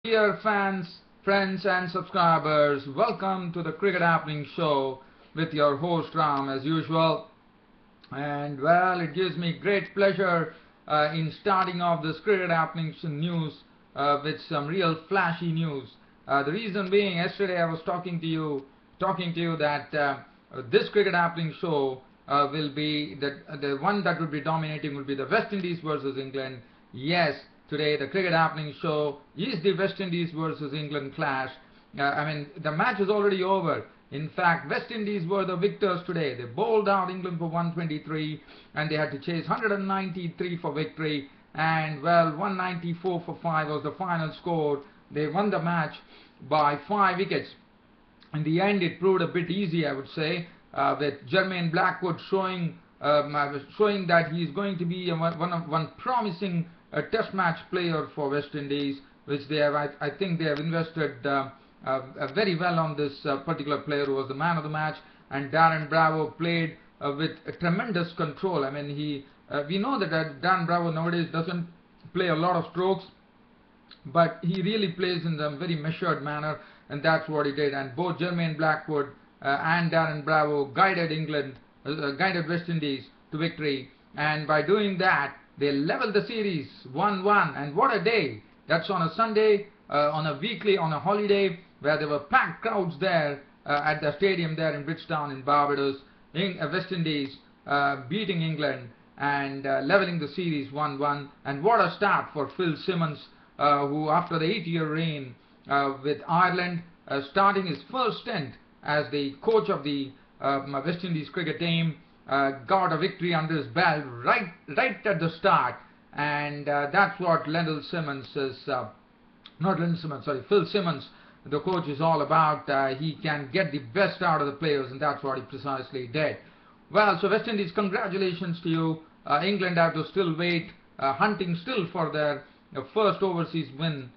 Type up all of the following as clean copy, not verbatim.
Dear fans, friends and subscribers, welcome to the Cricket Happening Show with your host Ram as usual. And well, it gives me great pleasure in starting off this Cricket Happening news with some real flashy news. The reason being, yesterday I was talking to you that this Cricket Happening Show will be the one that will be dominating will be the West Indies versus England. Yes, today the Cricket Happening Show is the West Indies versus England clash. The match is already over. In fact, West Indies were the victors today. They bowled out England for 123 and they had to chase 193 for victory. And well, 194 for 5 was the final score. They won the match by 5 wickets. In the end, it proved a bit easy, I would say, with Jermaine Blackwood showing that he is going to be one promising Test match player for West Indies, which they have. I think they have invested very well on this particular player who was the man of the match. And Darren Bravo played with tremendous control. We know that Darren Bravo nowadays doesn't play a lot of strokes, but he really plays in a very measured manner, and that's what he did. And both Jermaine Blackwood and Darren Bravo guided West Indies to victory, and by doing that, they leveled the series 1-1. And what a day! That's on a Sunday, on a holiday, where there were packed crowds there at the stadium there in Bridgetown in Barbados. West Indies beating England and leveling the series 1-1. And what a start for Phil Simmons, who after the 8-year reign with Ireland, starting his first stint as the coach of the West Indies cricket team, got a victory under his belt right at the start. And that's what Phil Simmons, the coach, is all about. He can get the best out of the players, and that's what he precisely did. Well, so West Indies, congratulations to you. England have to still wait, hunting still for their first overseas win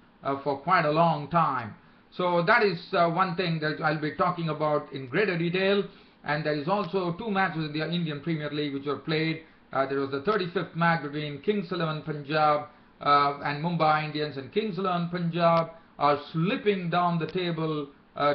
for quite a long time. So that is one thing that I'll be talking about in greater detail. And there is also 2 matches in the Indian Premier League which were played. There was the 35th match between Kings 11 Punjab and Mumbai Indians, and Kings 11 Punjab are slipping down the table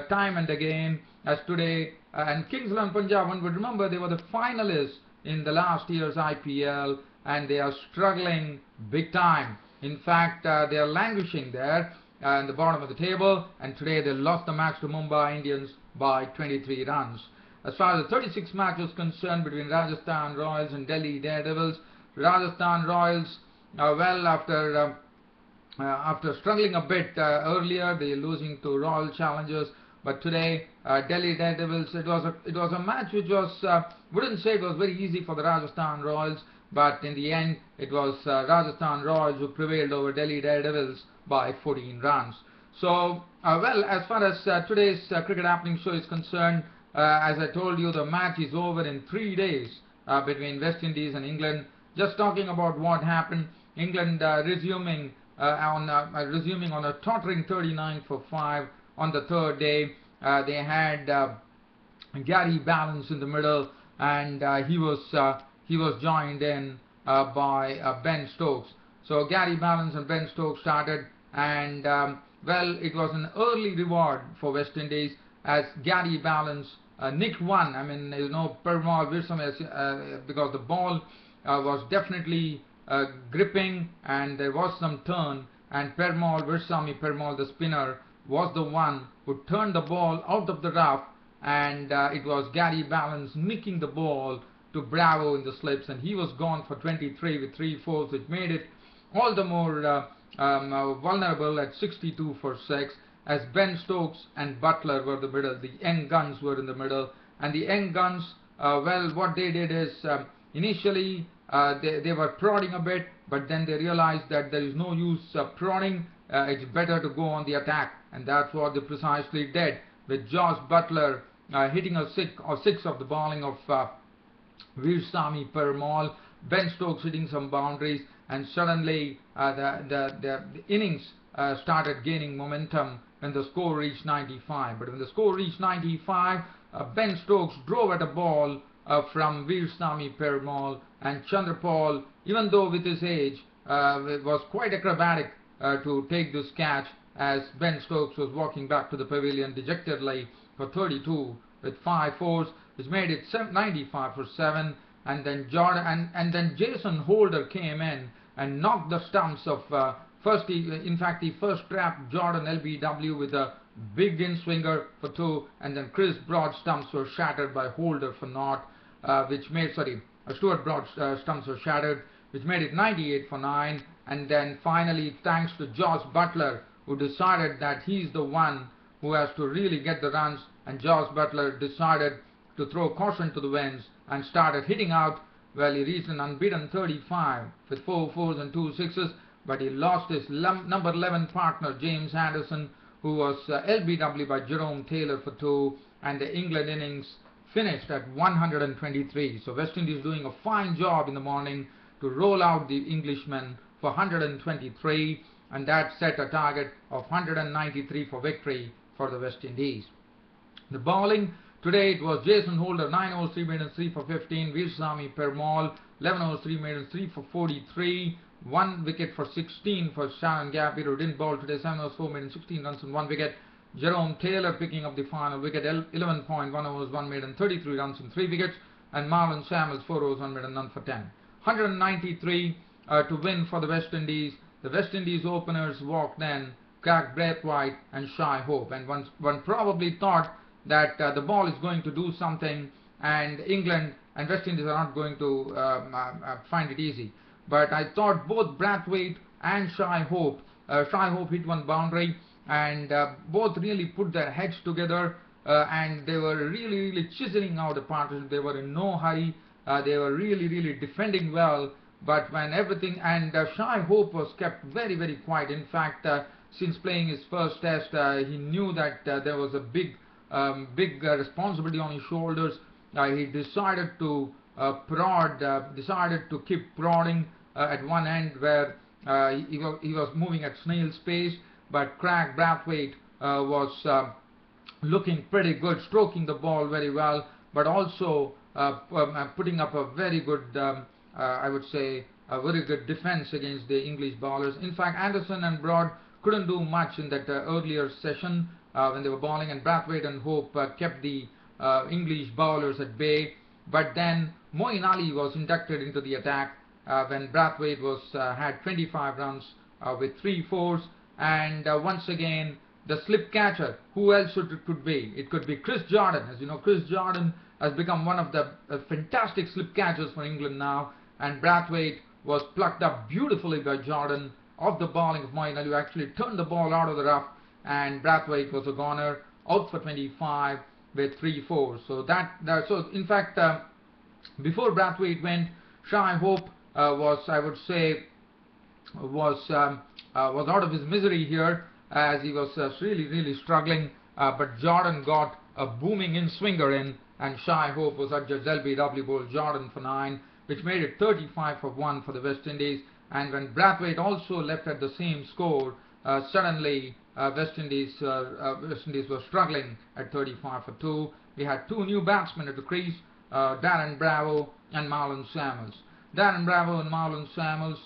time and again as today. And Kings 11 Punjab, one would remember, they were the finalists in the last year's IPL, and they are struggling big time. In fact, they are languishing there in the bottom of the table, and today they lost the match to Mumbai Indians by 23 runs. As far as the 36th match was concerned between Rajasthan Royals and Delhi Daredevils, Rajasthan Royals, after struggling a bit earlier, they are losing to Royal Challengers. But today, Delhi Daredevils, it was a match which was, wouldn't say it was very easy for the Rajasthan Royals, but in the end, it was Rajasthan Royals who prevailed over Delhi Daredevils by 14 runs. So, as far as today's Cricket Happening Show is concerned, as I told you, the match is over in 3 days between West Indies and England. Just talking about what happened, England resuming on a tottering 39 for 5 on the 3rd day. They had Gary Balance in the middle, and he was joined in by Ben Stokes. So Gary Balance and Ben Stokes started, and it was an early reward for West Indies as Gary Balance nicked one. Permal Virsame, because the ball was definitely gripping and there was some turn, and Permal Virsame, the spinner, was the one who turned the ball out of the rough, and it was Gary Balance nicking the ball to Bravo in the slips, and he was gone for 23 with 3/4, which made it all the more vulnerable at 62 for 6, as Ben Stokes and Butler were the middle. The young guns were in the middle, and the young guns, what they did is, initially they were prodding a bit, but then they realized that there is no use prodding. It's better to go on the attack, and that's what they precisely did, with Josh Butler hitting a six of the bowling of Virsame Permal, Ben Stokes hitting some boundaries, and suddenly the innings started gaining momentum when the score reached 95. But when the score reached 95, Ben Stokes drove at a ball from Virsame Permal, and Chandrapal, even though with his age, was quite acrobatic to take this catch, as Ben Stokes was walking back to the pavilion dejectedly for 32 with 5 fours, which made it 95 for 7. And then then Jason Holder came in and knocked the stumps of in fact he first trapped Jordan LBW with a big in-swinger for 2, and then Chris Broad's stumps were shattered by Holder for naught, Stuart Broad's stumps were shattered, which made it 98 for 9. And then finally, thanks to Josh Butler, who decided that he's the one who has to really get the runs, and Josh Butler decided to throw caution to the winds and started hitting out. Well, he reached an unbeaten 35 with 4 fours and 2 sixes, but he lost his number 11 partner James Anderson, who was LBW by Jerome Taylor for 2, and the England innings finished at 123. So West Indies doing a fine job in the morning to roll out the Englishmen for 123, and that set a target of 193 for victory for the West Indies. The bowling today, it was Jason Holder 9 overs 3 maidens 3 for 15, Veersamy Permaul 11 overs 3 maidens 3 for 43, 1 wicket for 16 for Sharon Gaffey, who didn't bowl today, 7 overs 4 maidens 16 runs and 1 wicket. Jerome Taylor picking up the final wicket, 11.1 overs 1 maiden 33 runs and 3 wickets, and Marlon Samuels 4 overs 1 maiden none for 10. 193 to win for the West Indies. The West Indies openers walked in, Craig Braithwaite and Shai Hope, and one probably thought that the ball is going to do something and England and West Indies are not going to find it easy. But I thought both Braithwaite and Shai Hope hit one boundary, and both really put their heads together, and they were really chiseling out the partnership. They were in no hurry. They were really defending well. But when everything, and Shai Hope was kept very quiet. In fact, since playing his first test, he knew that there was a big responsibility on his shoulders. He decided to keep prodding at one end where he was moving at snail's pace, but Craig Braithwaite was looking pretty good, stroking the ball very well, but also putting up a very good, I would say, a very good defense against the English bowlers. In fact, Anderson and Broad couldn't do much in that earlier session when they were bowling, and Braithwaite and Hope kept the English bowlers at bay. But then Moeen Ali was inducted into the attack when Braithwaite had 25 runs with 3 fours, and once again the slip catcher, who else it could be? It could be Chris Jordan. As you know, Chris Jordan has become one of the fantastic slip catchers for England now, and Braithwaite was plucked up beautifully by Jordan off the bowling of Moeen Ali, who actually turned the ball out of the rough, and Braithwaite was a goner, out for 25 with 3 fours. So so in fact, before Braithwaite went, Shai Hope was out of his misery here, as he was really struggling, but Jordan got a booming in-swinger in, and Shai Hope was adjudged LBW bowled Jordan for 9, which made it 35 for 1 for the West Indies. And when Braithwaite also left at the same score, suddenly West Indies were struggling at 35 for 2. We had 2 new batsmen at the crease, Darren Bravo and Marlon Samuels. Darren Bravo and Marlon Samuels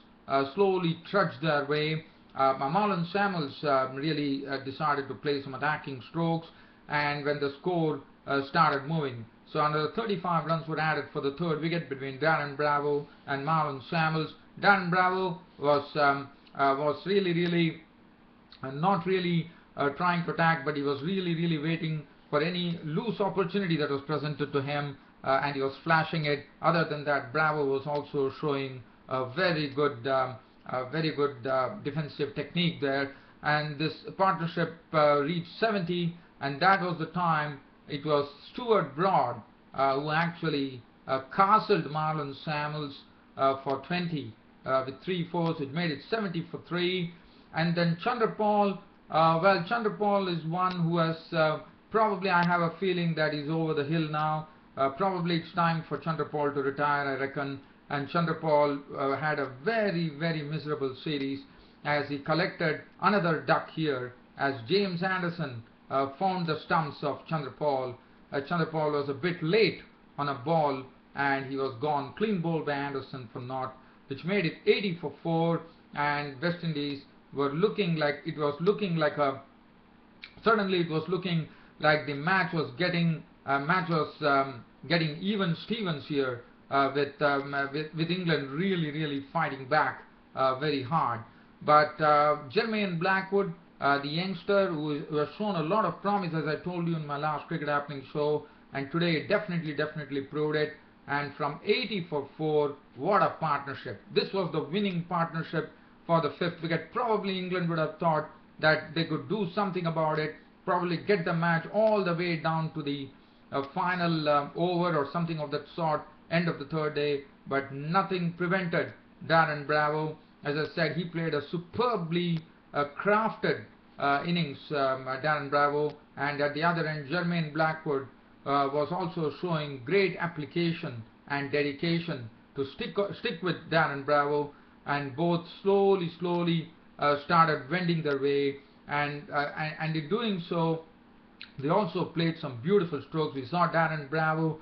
slowly trudged their way. Marlon Samuels really decided to play some attacking strokes, and when the score started moving, so another 35 runs were added for the 3rd wicket between Darren Bravo and Marlon Samuels. Darren Bravo was really not really trying to attack, but he was really waiting for any loose opportunity that was presented to him, and he was flashing it. Other than that, Bravo was also showing a very good defensive technique there, and this partnership reached 70, and that was the time it was Stuart Broad who actually castled Marlon Samuels for 20 with 3 fours. It made it 70 for 3. And then Chandrapal, Chandrapal is one who has probably, I have a feeling that he's over the hill now. Probably it's time for Chandrapal to retire, I reckon. And Chandrapal had a very miserable series, as he collected another duck here, as James Anderson found the stumps of Chandrapal. Chandrapal was a bit late on a ball, and he was gone, clean bowled by Anderson for naught, which made it 80 for 4, and West Indies were looking like it was looking like a suddenly it was looking like the match was getting getting even Stevens here with England really fighting back very hard. But Jermaine Blackwood, the youngster who has shown a lot of promise, as I told you in my last Cricket Happening show, and today definitely proved it. And from 80 for 4, what a partnership! This was the winning partnership for the 5th wicket. Probably England would have thought that they could do something about it, probably get the match all the way down to the final over or something of that sort, end of the 3rd day, but nothing prevented Darren Bravo. As I said, he played a superbly crafted innings, Darren Bravo, and at the other end, Jermaine Blackwood was also showing great application and dedication to stick with Darren Bravo, and both slowly started wending their way, and in doing so, they also played some beautiful strokes. We saw Darren Bravo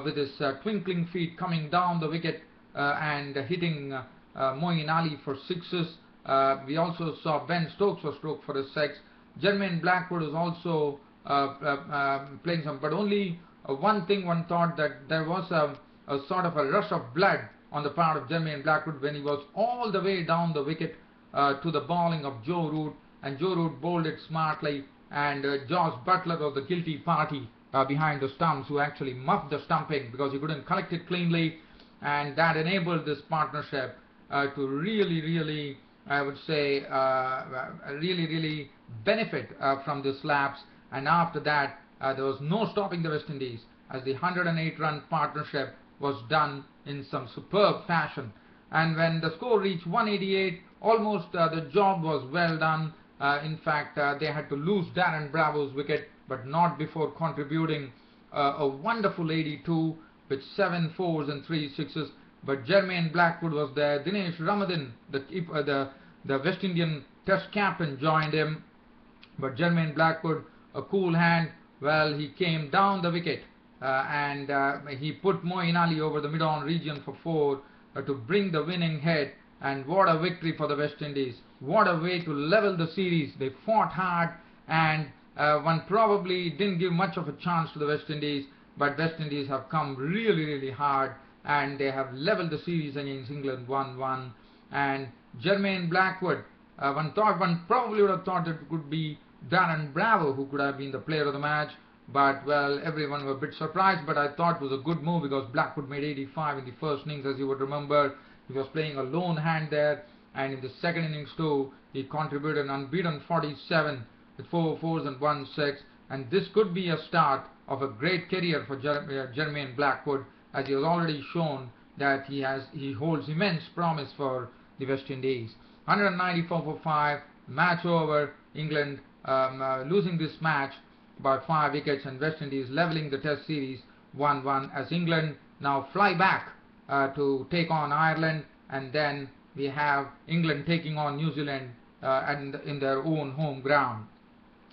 with his twinkling feet coming down the wicket and hitting Moeen Ali for 6s. We also saw Ben Stokes for stroke for his 6. Jermaine Blackwood was also playing some, but only one thing one thought, that there was a sort of a rush of blood on the part of Jermaine Blackwood when he was all the way down the wicket to the bowling of Joe Root, and Joe Root bowled it smartly, and Josh Butler was the guilty party behind the stumps, who actually muffed the stumping because he couldn't collect it cleanly, and that enabled this partnership to really, I would say, really benefit from this lapse. And after that, there was no stopping the West Indies, as the 108-run partnership was done in some superb fashion. And when the score reached 188, almost the job was well done. In fact, they had to lose Darren Bravo's wicket, but not before contributing a wonderful 82 with 7 4s and 3 6s. But Jermaine Blackwood was there. Dinesh Ramadhan, the West Indian Test captain, joined him. But Jermaine Blackwood, a cool hand, well, he came down the wicket and he put Moeen Ali over the mid-on region for 4 to bring the winning head. And what a victory for the West Indies. What a way to level the series. They fought hard, and one probably didn't give much of a chance to the West Indies, but West Indies have come really hard, and they have leveled the series against England 1-1. And Jermaine Blackwood, one probably would have thought it could be Darren Bravo who could have been the player of the match, but well, everyone were a bit surprised, but I thought it was a good move because Blackwood made 85 in the first innings, as you would remember. He was playing a lone hand there, and in the second innings too, he contributed an unbeaten 47 with 4 4s and 1 6, and this could be a start of a great career for Jermaine Blackwood, as he has already shown that he holds immense promise for the West Indies. 194 for 5, match over, England losing this match by 5 wickets, and West Indies levelling the Test series 1-1, as England now fly back to take on Ireland, and then we have England taking on New Zealand and in their own home ground,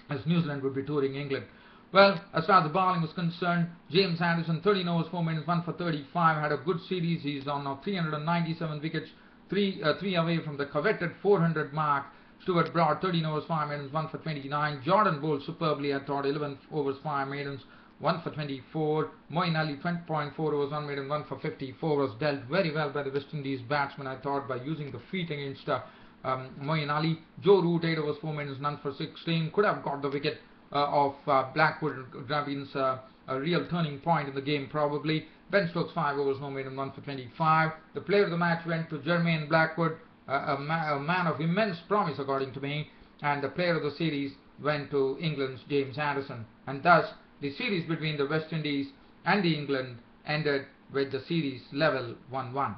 as New Zealand would be touring England. Well, as far as the bowling was concerned, James Anderson, 13 overs, 4 minutes, 1 for 35, had a good series. He's on now 397 wickets, 3 away from the coveted 400 mark. Stuart Broad, 13 overs, 5 maidens, 1 for 29. Jordan bowled superbly, I thought, 11 overs, 5 maidens, 1 for 24. Moeen Ali, 20.4 overs, 1 maiden, 1 for 54, was dealt very well by the West Indies batsman, I thought, by using the feet against Moeen Ali. Joe Root, 8 overs, 4 maidens, none for 16. Could have got the wicket of Blackwood. Could have been a real turning point in the game, probably. Ben Stokes, 5 overs, no maiden, 1 for 25. The player of the match went to Jermaine Blackwood, a man of immense promise, according to me, and the player of the series went to England's James Anderson. And thus, the series between the West Indies and the England ended with the series level 1-1.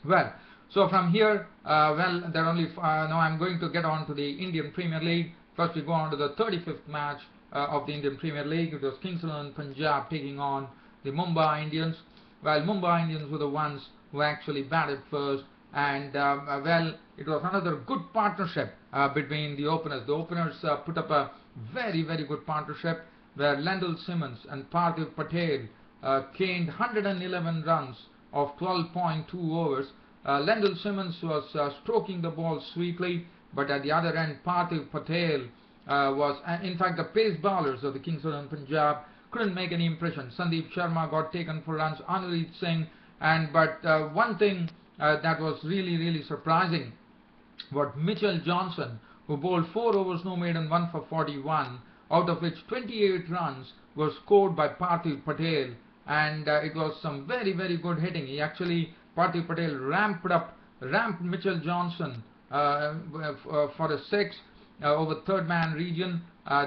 Well, so from here, there are only now I'm going to get on to the Indian Premier League. First, we go on to the 35th match of the Indian Premier League. It was Kings XI Punjab taking on the Mumbai Indians. Well, Mumbai Indians were the ones who actually batted first, and well, it was another good partnership between the openers. The openers put up a very good partnership, where Lendl Simmons and Parthiv Patel gained 111 runs of 12.2 overs. Lendl Simmons was stroking the ball sweetly, but at the other end, Parthiv Patel in fact, the pace bowlers of the Kings of Punjab couldn't make any impression. Sandeep Sharma got taken for runs, Anurit Singh, but one thing that was really surprising, what Mitchell Johnson, who bowled 4 overs no maiden, 1 for 41, out of which 28 runs were scored by Parthiv Patel, and it was some very good hitting. He actually, Parthiv Patel ramped Mitchell Johnson for a 6 over third man region.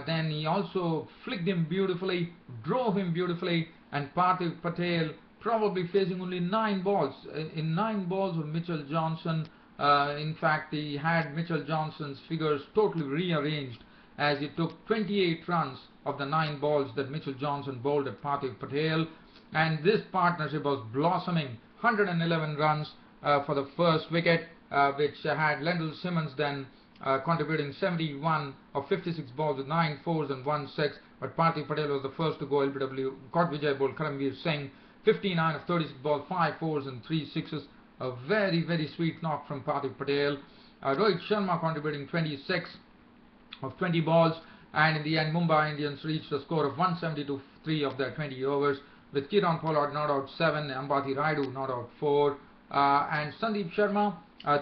Then he also flicked him beautifully, drove him beautifully, and Parthiv Patel probably facing only 9 balls. In 9 balls of Mitchell Johnson, in fact, he had Mitchell Johnson's figures totally rearranged, as he took 28 runs of the 9 balls that Mitchell Johnson bowled at Parthiv Patel, and this partnership was blossoming. 111 runs for the first wicket, which had Lendl Simmons then contributing 71 of 56 balls with 9 fours and 1 6, but Parthiv Patel was the first to go. LBW caught Vijay bowled Karamveer Singh 59 of 36 balls, 5 fours and 3 sixes. A very sweet knock from Parthiv Patel. Rohit Sharma contributing 26 of 20 balls, and in the end Mumbai Indians reached a score of 172 for 3 of their 20 overs, with Kiran Pollard not out 7, Ambati Rayudu not out 4, and Sandeep Sharma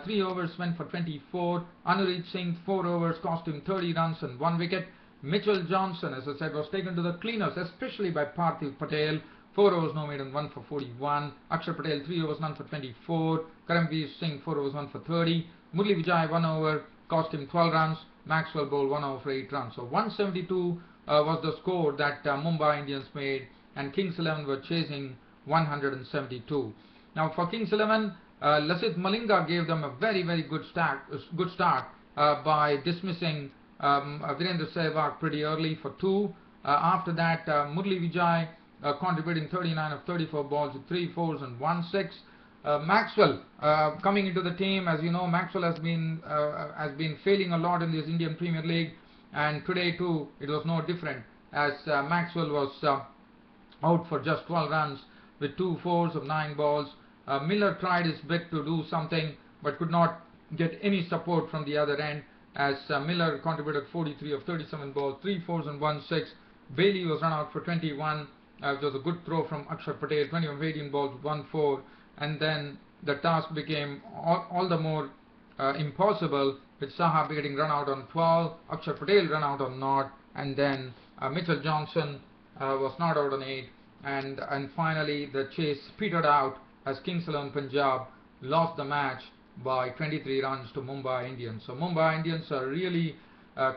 3 overs went for 24. Anurit Singh 4 overs cost him 30 runs and 1 wicket. Mitchell Johnson, as I said, was taken to the cleaners, especially by Parthiv Patel. 4 overs no maiden, 1 for 41. Akshar Patel 3 overs none for 24. Karamveer Singh 4 overs 1 for 30. Murli Vijay 1 over cost him 12 runs. Maxwell bowled 1 over for 8 runs. So 172 was the score that Mumbai Indians made, and Kings 11 were chasing 172. Now for Kings 11, Lasith Malinga gave them a very good start by dismissing Virendra Sehwag pretty early for 2. After that, Murli Vijay contributing 39 of 34 balls with 3 fours and 1 6. Maxwell coming into the team. As you know, Maxwell has been failing a lot in this Indian Premier League, and today too it was no different, as Maxwell was out for just 12 runs with 2 fours of 9 balls. Miller tried his bit to do something but could not get any support from the other end, as Miller contributed 43 of 37 balls, 3 fours and 1 6. Bailey was run out for 21. It was a good throw from Akshar Patel, 20 of 18 balls with 1 4, and then the task became all the more impossible, with Saha getting run out on 12, Akshar Patel run out on 0, and then Mitchell Johnson was not out on 8, and finally the chase petered out as Kings 11 Punjab lost the match by 23 runs to Mumbai Indians. So Mumbai Indians are really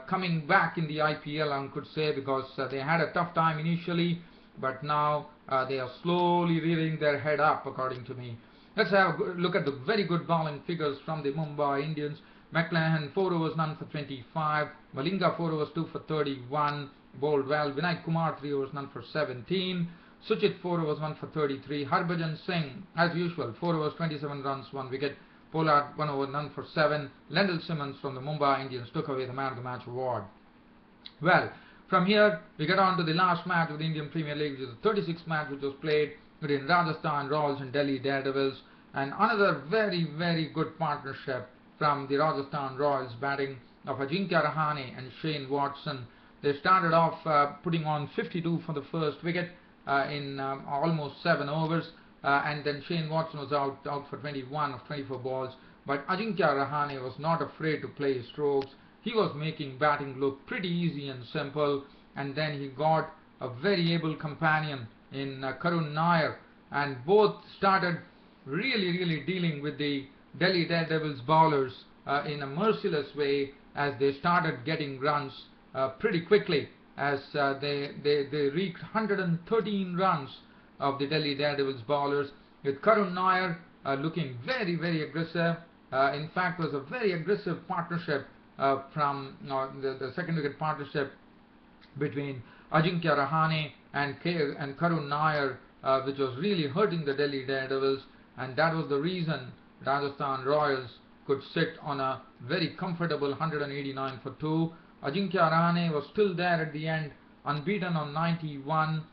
coming back in the IPL, one could say, because they had a tough time initially, but now they are slowly rearing their head up, according to me. Let's have a look at the very good bowling figures from the Mumbai Indians. McClanahan 4 overs none for 25, Malinga 4 overs 2 for 31, bowled well. Vinay Kumar 3 overs none for 17, Suchit 4 overs 1 for 33, Harbhajan Singh as usual 4 overs 27 runs 1 wicket, Pollard 1 over none for 7. Lendl Simmons from the Mumbai Indians took away the man of the match award. Well, from here we get on to the last match of the Indian Premier League, which is the 36th match which was played between Rajasthan Royals and Delhi Daredevils, and another very good partnership from the Rajasthan Royals, batting of Ajinkya Rahane and Shane Watson. They started off putting on 52 for the first wicket in almost 7 overs, and then Shane Watson was out for 21 of 24 balls, but Ajinkya Rahane was not afraid to play his strokes. He was making batting look pretty easy and simple, and then he got a very able companion in Karun Nair, and both started really dealing with the Delhi Daredevils bowlers in a merciless way, as they started getting runs pretty quickly, as they reached 113 runs of the Delhi Daredevils bowlers, with Karun Nair looking very aggressive. In fact, it was a very aggressive partnership from the second wicket partnership between Ajinkya Rahane and Karun Nair, which was really hurting the Delhi Daredevils, and that was the reason Rajasthan Royals could sit on a very comfortable 189 for 2. Ajinkya Rahane was still there at the end, unbeaten on 91.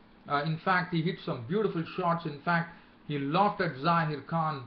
In fact, he hit some beautiful shots. In fact, he lofted Zahir Khan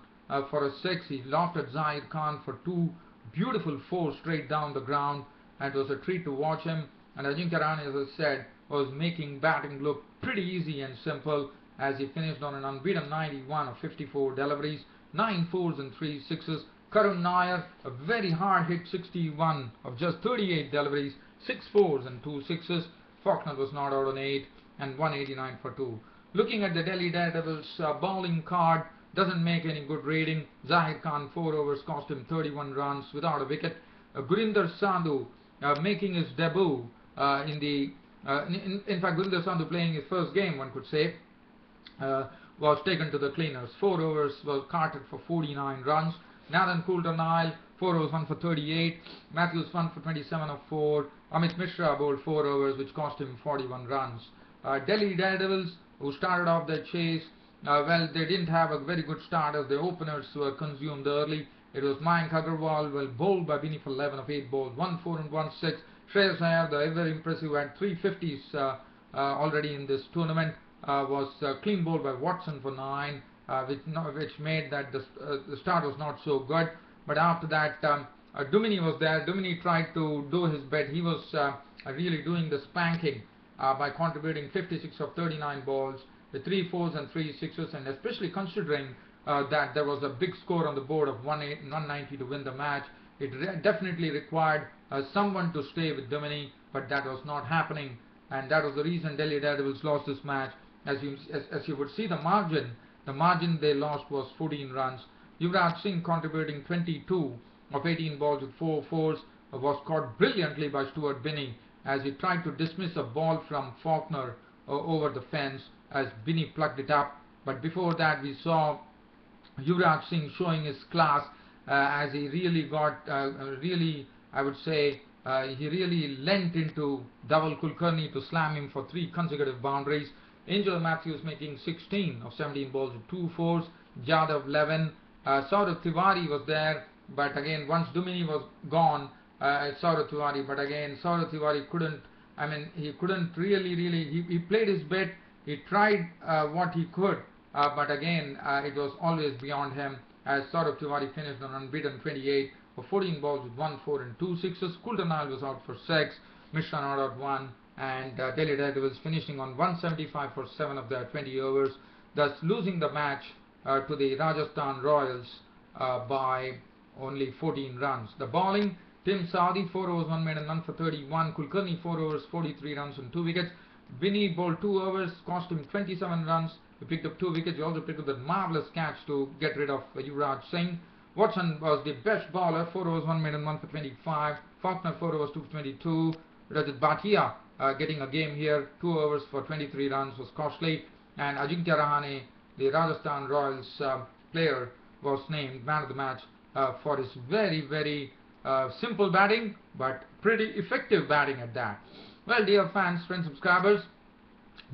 for a 6. He lofted Zahir Khan for 2 beautiful four straight down the ground, and it was a treat to watch him. And Ajinkya Rahane, as I said, was making batting look pretty easy and simple as he finished on an unbeaten 91 of 54 deliveries, 9 fours and 3 sixes. Karun Nair, a very hard hit 61 of just 38 deliveries, 6 fours and 2 sixes. Faulkner was not out on 8 and 189 for 2. Looking at the Delhi Daredevils bowling card, doesn't make any good rating. Zahir Khan 4 overs cost him 31 runs without a wicket. Gurinder Sandhu making his debut in fact Gurinder Sandhu playing his first game, one could say, was taken to the cleaners. 4 overs was carted for 49 runs. Nathan Coulter-Nile 4 overs 1 for 38. Matthews 1 for 27 of 4. Amit Mishra bowled 4 overs which cost him 41 runs. Delhi Daredevils, who started off their chase, well, they didn't have a very good start as the openers were consumed early. It was Mayank Agarwal, well, bowled by Bini for 11 of 8 balls, 1 4 and 1 6. Shreyas Iyer, the ever impressive, had 350s already in this tournament, was clean bowled by Watson for 9, which made that the start was not so good. But after that, Dumini was there. Dumini tried to do his bit. He was really doing the spanking by contributing 56 of 39 balls with 3 fours and 3 sixes, and especially considering that there was a big score on the board of 190 to win the match. It definitely required someone to stay with Dumini, but that was not happening, and that was the reason Delhi Daredevils lost this match. As you would see, the margin they lost was 14 runs. Yuvraj Singh, contributing 22 of 18 balls with 4 fours, was caught brilliantly by Stuart Binnie as he tried to dismiss a ball from Faulkner over the fence as Binnie plucked it up. But before that, we saw Yuvraj Singh showing his class as he really got, I would say, he really lent into Dhaval Kulkarni to slam him for 3 consecutive boundaries. Angel Matthews making 16 of 17 balls with 2 fours. Jadhav 11. Saurav Tiwari was there, but again, once Dumini was gone, Saurav Tiwari couldn't, he couldn't really, he played his bit, he tried what he could, but again, it was always beyond him, as Saurav Tiwari finished on unbeaten 28 for 14 balls with 1 4 and 2 sixes. Coulter-Nile was out for 6, Mishra not out 1, and Delhi Daredevils finishing on 175 for 7 of their 20 overs, thus losing the match to the Rajasthan Royals by only 14 runs. The bowling, Tim Saudi 4 overs 1 made and 1 for 31. Kulkarni 4 overs 43 runs and 2 wickets. Binnie bowled 2 overs, cost him 27 runs. He picked up 2 wickets. He also picked up that marvellous catch to get rid of Yuvraj Singh. Watson was the best bowler, 4 overs 1 made and 1 for 25. Faulkner 4 overs 2 for 22. Rajat Bhatia getting a game here, 2 overs for 23 runs was costly. And Ajinkya Rahane, the Rajasthan Royals player, was named man of the match for his very simple batting, but pretty effective batting at that. Well, dear fans, friends, subscribers,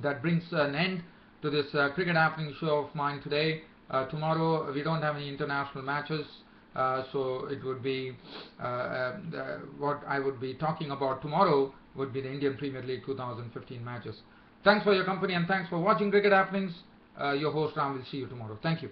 that brings an end to this cricket happening show of mine today. Tomorrow we don't have any international matches, so it would be what I would be talking about tomorrow would be the Indian Premier League 2015 matches. Thanks for your company and thanks for watching Cricket Happenings. Your host Ram will see you tomorrow. Thank you.